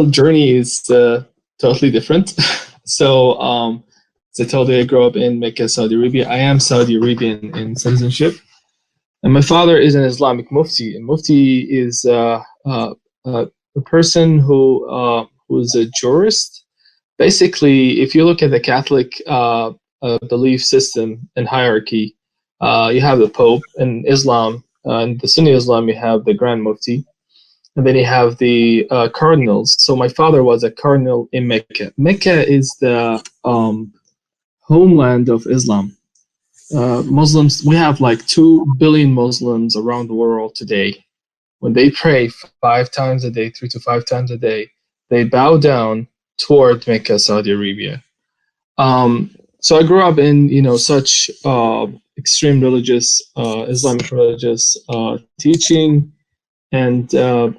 journey is totally different. So, as I told you, I grew up in Mecca, Saudi Arabia. I am Saudi Arabian in citizenship. And my father is an Islamic mufti. And mufti is a person who's a jurist. Basically, if you look at the Catholic belief system and hierarchy, you have the Pope. In Islam, in the Sunni Islam, you have the Grand Mufti. And then you have the cardinals. So my father was a cardinal in Mecca. Mecca is the homeland of Islam. Muslims, we have like 2 billion Muslims around the world today. When they pray 5 times a day, 3 to 5 times a day, they bow down toward Mecca, Saudi Arabia. So I grew up in, such extreme religious, Islamic religious teaching. And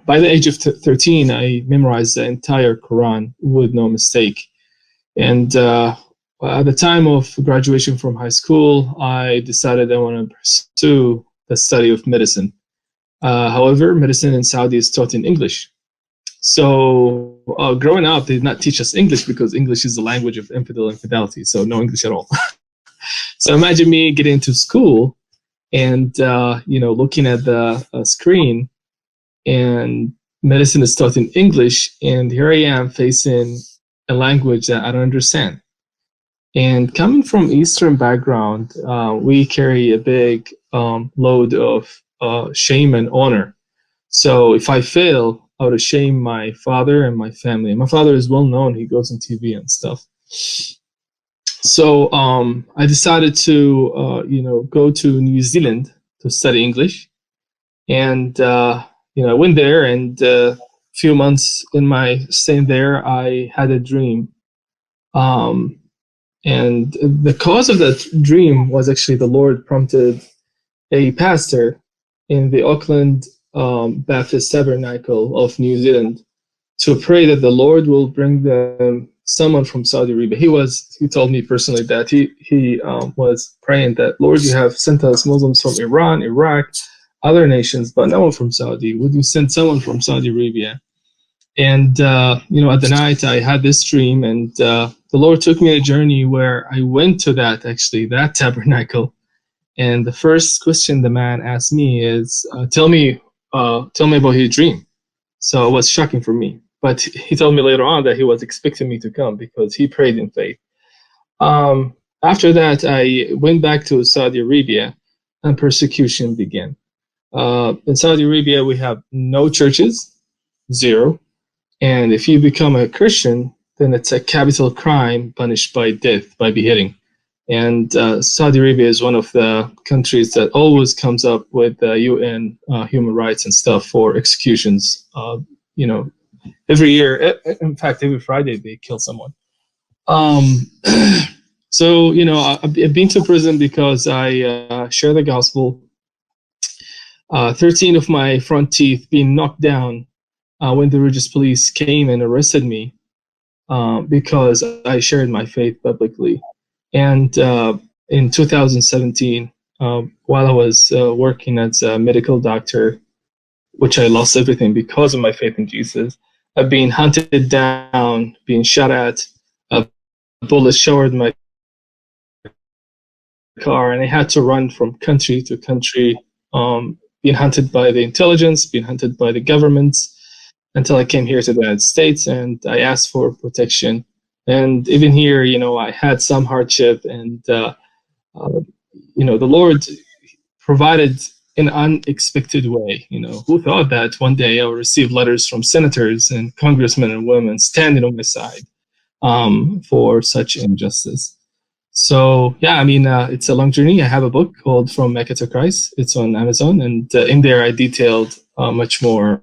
by the age of 13, I memorized the entire Quran with no mistake. And at the time of graduation from high school, I decided I want to pursue the study of medicine. However, medicine in Saudi is taught in English. So growing up, they did not teach us English because English is the language of infidelity. So no English at all. So imagine me getting into school and, looking at the screen, and medicine is taught in English, and here I am facing a language that I don't understand. And coming from Eastern background, we carry a big load of shame and honor. So if I fail, I would shame my father and my family. And my father is well known; he goes on TV and stuff. So I decided to, go to New Zealand to study English, and I went there, and a few months in my stay there, I had a dream. And the cause of that dream was actually the Lord prompted a pastor in the Auckland Baptist Tabernacle of New Zealand to pray that the Lord will bring them someone from Saudi Arabia. He told me personally that he was praying that, Lord, you have sent us Muslims from Iran, Iraq, other nations, but no one from Saudi. Would you send someone from Saudi Arabia? And, at the night I had this dream, and the Lord took me on a journey where I went to that tabernacle. And the first question the man asked me is, tell me about your dream. So it was shocking for me. But he told me later on that he was expecting me to come because he prayed in faith. After that, I went back to Saudi Arabia, and persecution began. In Saudi Arabia, we have no churches, 0. And if you become a Christian, then it's a capital crime punished by death, by beheading. And Saudi Arabia is one of the countries that always comes up with UN human rights and stuff for executions. Every year, in fact, every Friday they kill someone. So, I've been to prison because I share the gospel. 13 of my front teeth being knocked down when the religious police came and arrested me because I shared my faith publicly. And in 2017, while I was working as a medical doctor, which I lost everything because of my faith in Jesus, I've been hunted down, being shot at, bullets showered my car, and I had to run from country to country, being hunted by the intelligence, being hunted by the governments, until I came here to the United States, and I asked for protection. And even here, I had some hardship, and the Lord provided in an unexpected way. Who thought that one day I would receive letters from senators and congressmen and women standing on my side for such injustice? So yeah, it's a long journey. I have a book called From Mecca to Christ. It's on Amazon, and in there I detailed much more